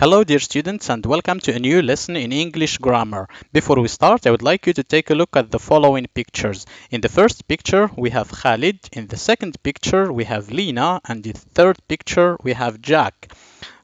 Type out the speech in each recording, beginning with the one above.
Hello, dear students, and welcome to a new lesson in English grammar. Before we start, I would like you to take a look at the following pictures. In the first picture, we have Khalid. In the second picture, we have Lina. And in the third picture, we have Jack.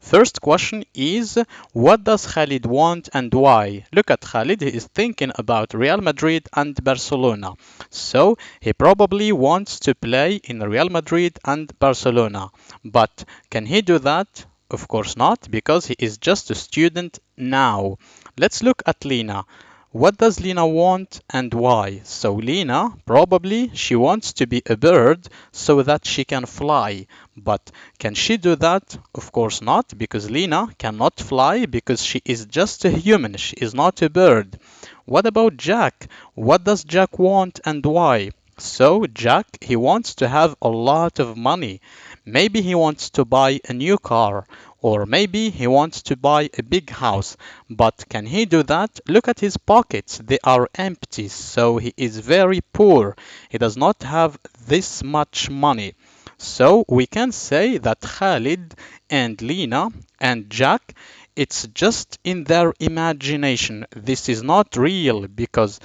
First question is, what does Khalid want and why? Look at Khalid, he is thinking about Real Madrid and Barcelona. So he probably wants to play in Real Madrid and Barcelona. But can he do that? Of course not, because he is just a student now. Let's look at Lina. What does Lina want and why? So Lina, probably she wants to be a bird so that she can fly. But can she do that? Of course not, because Lina cannot fly because she is just a human. She is not a bird. What about Jack? What does Jack want and why? So Jack, he wants to have a lot of money. Maybe he wants to buy a new car, or maybe he wants to buy a big house. But can he do that? Look at his pockets. They are empty, so he is very poor. He does not have this much money. So we can say that Khalid and Lina and Jack, it's just in their imagination. This is not real because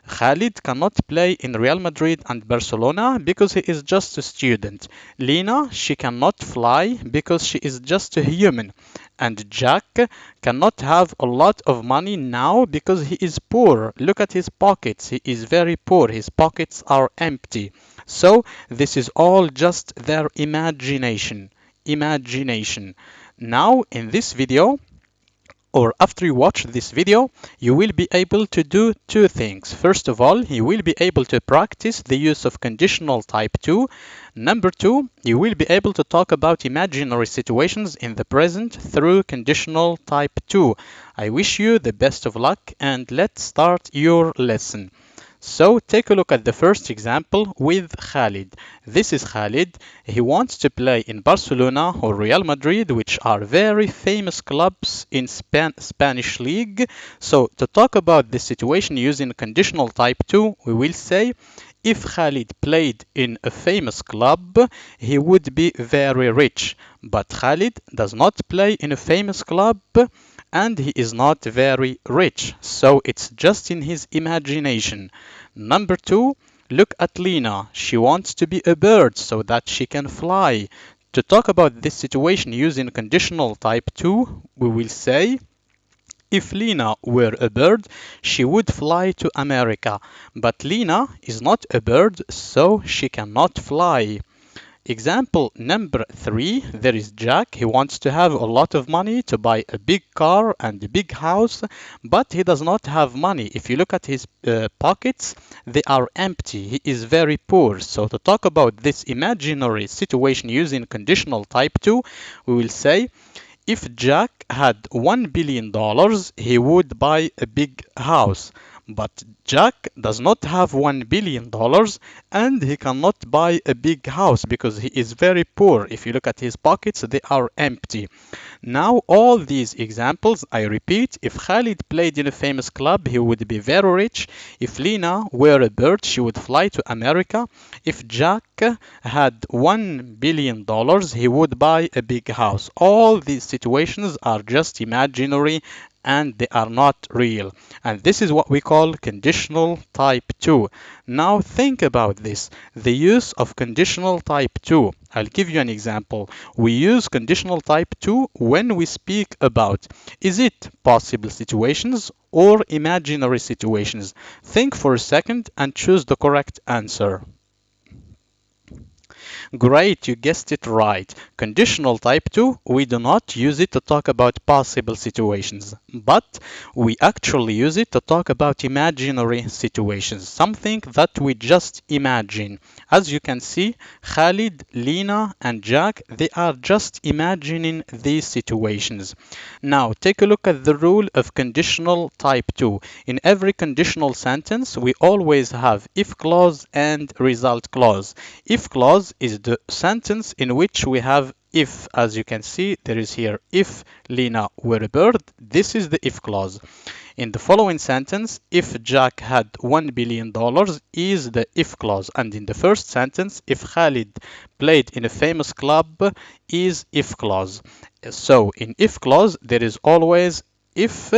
Khalid cannot play in Real Madrid and Barcelona because he is just a student. Lina, she cannot fly because she is just a human. And Jack cannot have a lot of money now because he is poor. Look at his pockets. He is very poor. His pockets are empty. So this is all just their imagination. Imagination. Now in this video, or after you watch this video, you will be able to do two things. First of all, you will be able to practice the use of conditional type 2. Number two, you will be able to talk about imaginary situations in the present through conditional type 2. I wish you the best of luck and let's start your lesson. So take a look at the first example with Khalid. This is Khalid. He wants to play in Barcelona or Real Madrid, which are very famous clubs in Spanish league. So to talk about this situation using conditional type 2, we will say if Khalid played in a famous club, he would be very rich. But Khalid does not play in a famous club and he is not very rich. So it's just in his imagination. Number two, look at Lina. She wants to be a bird so that she can fly. To talk about this situation using conditional type 2, we will say if Lina were a bird, she would fly to America. But Lina is not a bird, so she cannot fly. Example number 3, there is Jack. He wants to have a lot of money to buy a big car and a big house, but he does not have money. If you look at his pockets, they are empty. He is very poor. So to talk about this imaginary situation using conditional type 2, we will say if Jack had $1 billion, he would buy a big house. But Jack does not have $1 billion and he cannot buy a big house because he is very poor. If you look at his pockets, they are empty. Now, all these examples, I repeat, if Khalid played in a famous club, he would be very rich. If Lina were a bird, she would fly to America. If Jack had $1 billion, he would buy a big house. All these situations are just imaginary and they are not real. And this is what we call conditional type 2. Now think about this. The use of conditional type 2. I'll give you an example. We use conditional type 2 when we speak about is it possible situations or imaginary situations. Think for a second and choose the correct answer. Great, you guessed it right. Conditional type 2, we do not use it to talk about possible situations, but we actually use it to talk about imaginary situations, something that we just imagine. As you can see, Khalid, Lina, and Jack, they are just imagining these situations. Now, take a look at the rule of conditional type 2. In every conditional sentence, we always have if clause and result clause. If clause is the sentence in which we have if. As you can see, there is here if Lina were a bird. This is the if clause. In the following sentence, if Jack had $1 billion is the if clause. And in the first sentence, if Khalid played in a famous club is if clause. So in if clause, there is always if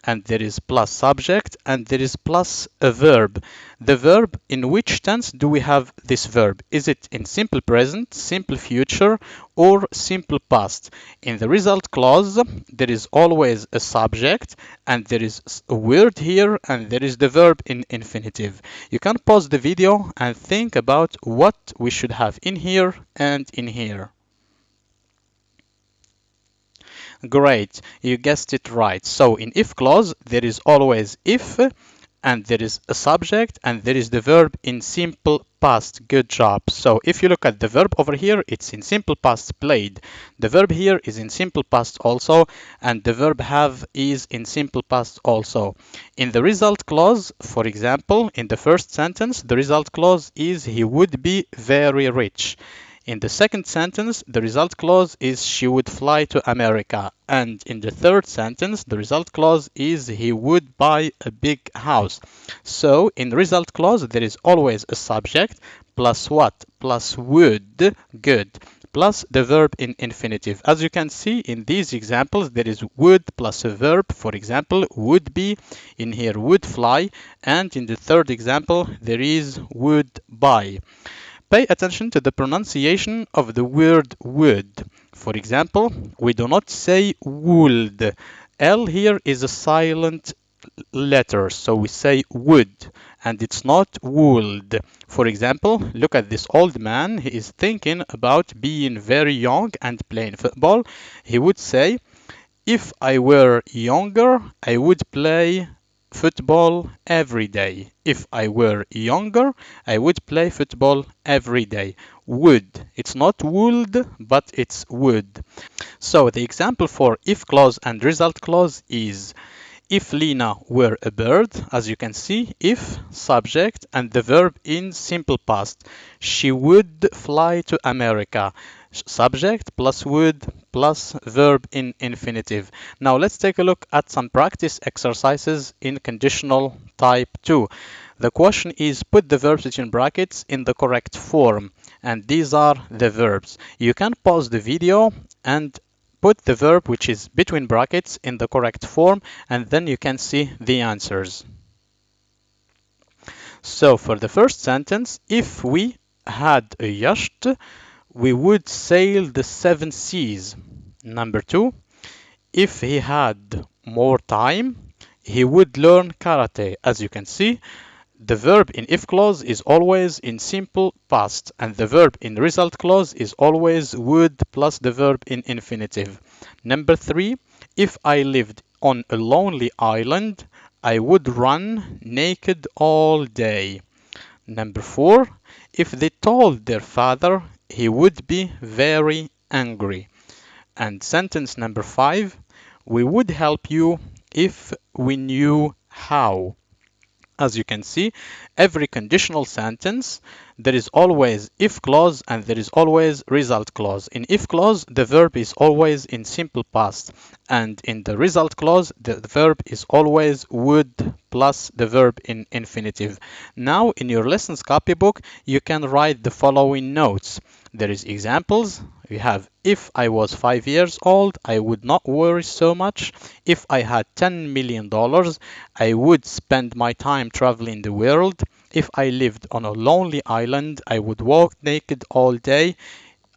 and there is plus subject and there is plus a verb. The verb, in which tense do we have this verb? Is it in simple present, simple future, or simple past? In the result clause, there is always a subject and there is a word here and there is the verb in infinitive. You can pause the video and think about what we should have in here and in here. Great, you guessed it right. So in if clause, there is always if, and there is a subject, and there is the verb in simple past. Good job. So if you look at the verb over here, it's in simple past played. The verb here is in simple past also, and the verb have is in simple past also. In the result clause, for example, in the first sentence, the result clause is he would be very rich. In the second sentence, the result clause is she would fly to America. And in the third sentence, the result clause is he would buy a big house. So in the result clause, there is always a subject plus what? Plus would, good, plus the verb in infinitive. As you can see in these examples, there is would plus a verb. For example, would be, in here would fly, and in the third example, there is would buy. Pay attention to the pronunciation of the word would. For example, we do not say would. L here is a silent letter, so we say would, and it's not would. For example, look at this old man. He is thinking about being very young and playing football. He would say, if I were younger, I would play football every day. If I were younger, I would play football every day. Would. It's not would, but it's would. So the example for if clause and result clause is if Lena were a bird, as you can see, if, subject, and the verb in simple past. She would fly to America. Subject plus would plus verb in infinitive. Now let's take a look at some practice exercises in conditional type 2. The question is put the verbs between brackets in the correct form, and these are the verbs. You can pause the video and put the verb which is between brackets in the correct form, and then you can see the answers. So for the first sentence, if we had a yacht, we would sail the 7 seas. Number 2, if he had more time, he would learn karate. As you can see, the verb in if clause is always in simple past, and the verb in result clause is always would plus the verb in infinitive. Number 3, if I lived on a lonely island, I would run naked all day. Number 4, if they told their father, he would be very angry. And sentence number 5, we would help you if we knew how. As you can see, every conditional sentence, there is always if clause and there is always result clause. In if clause, the verb is always in simple past, and in the result clause, the verb is always would plus the verb in infinitive. Now, in your lessons copybook, you can write the following notes. There is examples. We have, if I was 5 years old, I would not worry so much. If I had $10 million, I would spend my time traveling the world. If I lived on a lonely island, I would walk naked all day.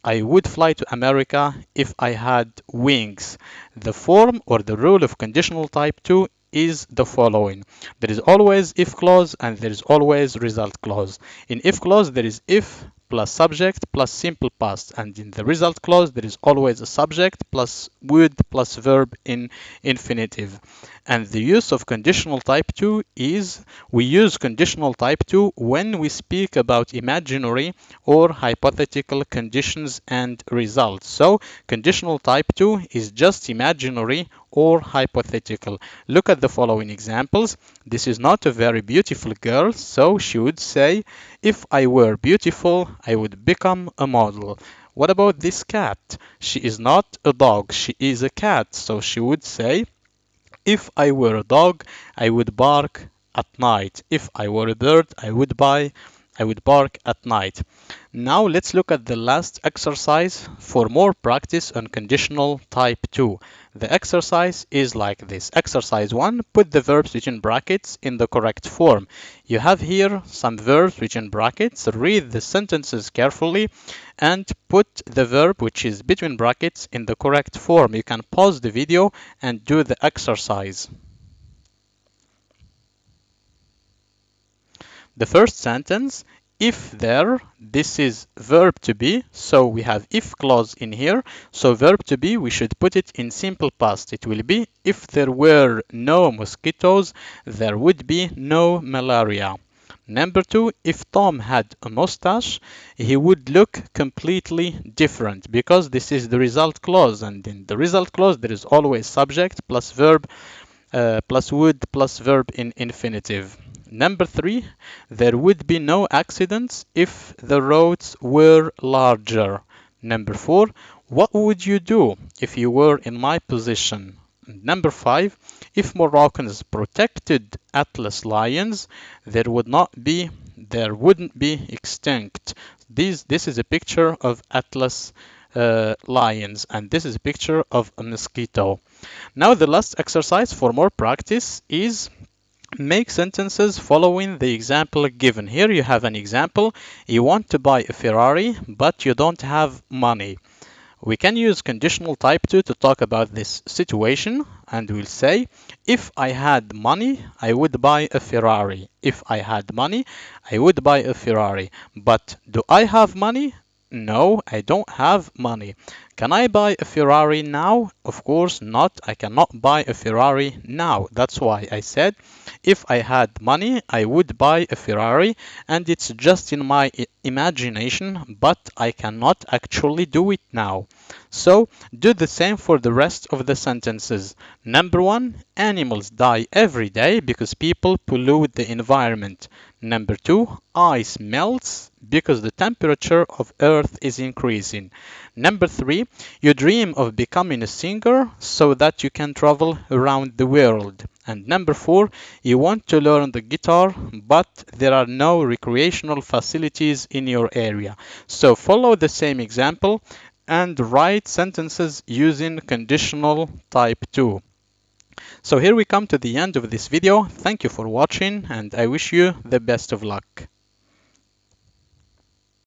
I would fly to America if I had wings. The form or the rule of conditional type 2 is the following. There is always if clause and there is always result clause. In if clause, there is if plus subject plus simple past, and in the result clause there is always a subject plus would plus verb in infinitive. And the use of conditional type 2 is we use conditional type 2 when we speak about imaginary or hypothetical conditions and results. So conditional type 2 is just imaginary or hypothetical. Look at the following examples. This is not a very beautiful girl, so she would say, if I were beautiful, I would become a model. What about this cat? She is not a dog, she is a cat, so she would say, If I were a dog, I would bark at night. If I were a bird, I would bark at night. Now let's look at the last exercise for more practice on conditional type 2. The exercise is like this. Exercise 1, put the verbs between brackets in the correct form. You have here some verbs between brackets. Read the sentences carefully and put the verb which is between brackets in the correct form. You can pause the video and do the exercise. The first sentence, if there, this is verb to be, so we have if clause in here. So verb to be, we should put it in simple past. It will be, if there were no mosquitoes, there would be no malaria. Number 2, if Tom had a mustache, he would look completely different, because this is the result clause, and in the result clause there is always subject plus verb plus would plus verb in infinitive. Number 3, there would be no accidents if the roads were larger. Number 4, what would you do if you were in my position? Number 5, if Moroccans protected Atlas lions, there wouldn't be extinct. This is a picture of Atlas lions, and this is a picture of a mosquito. Now the last exercise for more practice is make sentences following the example given. Here you have an example. You want to buy a Ferrari, but you don't have money. We can use conditional type 2 to talk about this situation, and we'll say, if I had money, I would buy a Ferrari. If I had money, I would buy a Ferrari. But do I have money? No, I don't have money. Can I buy a Ferrari now? Of course not. I cannot buy a Ferrari now. That's why I said if I had money, I would buy a Ferrari, and it's just in my imagination, but I cannot actually do it now. So do the same for the rest of the sentences. Number 1, animals die every day because people pollute the environment. Number 2, ice melts because the temperature of Earth is increasing. Number 3, you dream of becoming a singer so that you can travel around the world. And number 4, you want to learn the guitar, but there are no recreational facilities in your area. So follow the same example and write sentences using conditional type 2. So here we come to the end of this video. Thank you for watching, and I wish you the best of luck.